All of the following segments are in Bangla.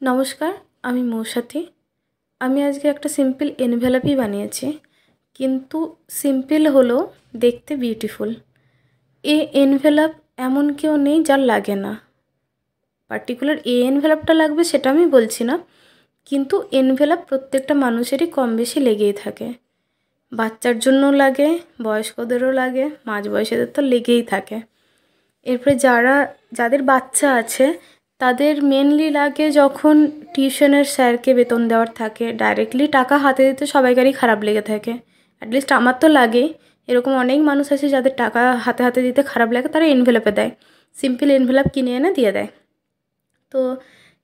নমস্কার, আমি মৌসাথী। আমি আজকে একটা সিম্পল এনভেলপই বানিয়েছি, কিন্তু সিম্পল হলেও দেখতে বিউটিফুল। এই এনভেলপ এমন কেউ নেই যার লাগে না। পার্টিকুলার এই এনভেলপটা লাগবে সেটা আমি বলছি না, কিন্তু এনভেলপ প্রত্যেকটা মানুষেরই কম বেশি লেগেই থাকে। বাচ্চার জন্যও লাগে, বয়স্কদেরও লাগে, মাঝবয়সীদের তো লেগেই থাকে। এরপরে যাদের বাচ্চা আছে তাদের মেনলি লাগে যখন টিউশনের স্যারকে বেতন দেওয়ার থাকে, ডাইরেক্টলি টাকা হাতে দিতে সবাইকারই খারাপ লেগে থাকে। অ্যাটলিস্ট আমার তো লাগেই। এরকম অনেক মানুষ আছে যাদের টাকা হাতে হাতে দিতে খারাপ লাগে, তারা এনভেলপে দেয়, সিম্পল এনভেলপ কিনে এনে দিয়ে দেয়। তো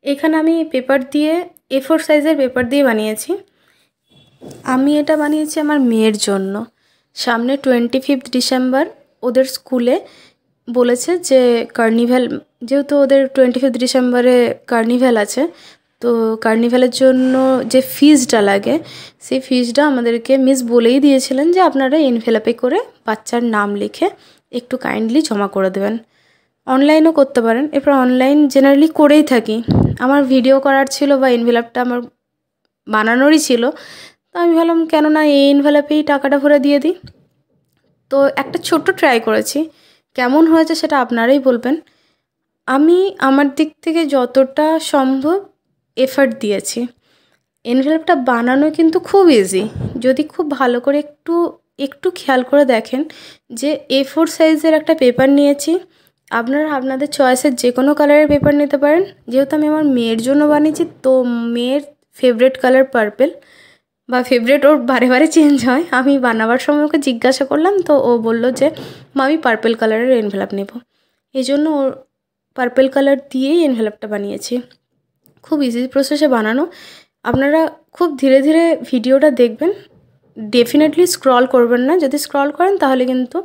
এখানে আমি পেপার দিয়ে A4 সাইজের পেপার দিয়ে বানিয়েছি। আমি এটা বানিয়েছি আমার মেয়ের জন্য। সামনে 25 ডিসেম্বর ওদের স্কুলে বলেছে যে কার্নিভ্যাল, যেহেতু ওদের 25 ডিসেম্বরে কার্নিভ্যাল আছে, তো কার্নিভ্যালের জন্য যে ফিজটা লাগে সেই ফিজটা আমাদেরকে মিস বলেই দিয়েছিলেন যে আপনারা এনভেলপে করে বাচ্চার নাম লিখে একটু কাইন্ডলি জমা করে দেবেন। অনলাইনও করতে পারেন। এরপর অনলাইন জেনারেলি করেই থাকি। আমার ভিডিও করার ছিল বা এনভেলপটা আমার বানানোরই ছিল, তো আমি ভাবলাম কেন না এই এনভেলপেই টাকাটা ভরে দিয়ে দিই। তো একটা ছোট্ট ট্রাই করেছি, কেমন হয়েছে সেটা আপনারাই বলবেন। আমি আমার দিক থেকে যতটা সম্ভব এফর্ট দিয়েছি। এনভেলপটা বানানো কিন্তু খুব ইজি, যদি খুব ভালো করে একটু খেয়াল করে দেখেন যে A4 সাইজের একটা পেপার নিয়েছি। আপনারা আপনাদের চয়েসের যে কোনো কালারের পেপার নিতে পারেন। যেহেতু আমি আমার মেয়ের জন্য বানিয়েছি, তো মেয়ের ফেভারিট কালার পার্পেল, বা ফেভারিট ওর বারে বারে চেঞ্জ হয়। আমি বানাবার সময় ওকে জিজ্ঞাসা করলাম, তো ও বলল যে মা আমি পার্পেল কালারের এনভেলপ নেব। এই জন্য ওর পার্পেল কালার দিয়েই এনভেলপটা বানিয়েছি। খুব ইজি প্রসেসে বানানো। আপনারা খুব ধীরে ধীরে ভিডিওটা দেখবেন, ডেফিনেটলি স্ক্রল করবেন না। যদি স্ক্রল করেন তাহলে কিন্তু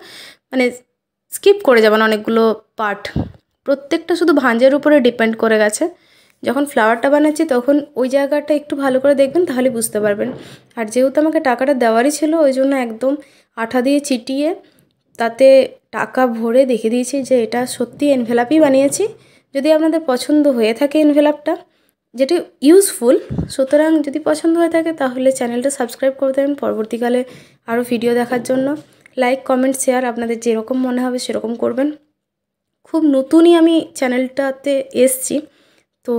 মানে স্কিপ করে যাবেন অনেকগুলো পার্ট। প্রত্যেকটা শুধু ভাঁজের উপরে ডিপেন্ড করে গেছে। যখন ফ্লাওয়ারটা বানাচ্ছি তখন ওই জায়গাটা একটু ভালো করে দেখবেন, তাহলে বুঝতে পারবেন। আর যেহেতু আমাকে টাকাটা দেওয়ারই ছিল, ওই জন্য একদম আঠা দিয়ে চিটিয়ে তাতে টাকা ভরে দেখে দিয়েছি যে এটা সত্যি এনভেলপই বানিয়েছি। যদি আপনাদের পছন্দ হয়ে থাকে এনভেলপটা, যেটি ইউজফুল, সুতরাং যদি পছন্দ হয়ে থাকে তাহলে চ্যানেলটা সাবস্ক্রাইব করে দেবেন পরবর্তীকালে আরও ভিডিও দেখার জন্য। লাইক, কমেন্ট, শেয়ার আপনাদের যেরকম মনে হবে সেরকম করবেন। খুব নতুনই আমি চ্যানেলটাতে এসছি, তো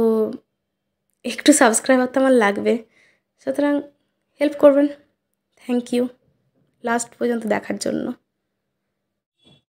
একটু সাবস্ক্রাইবার তো আমার লাগবে, সুতরাং হেল্প করবেন। থ্যাংক ইউ লাস্ট পর্যন্ত দেখার জন্য।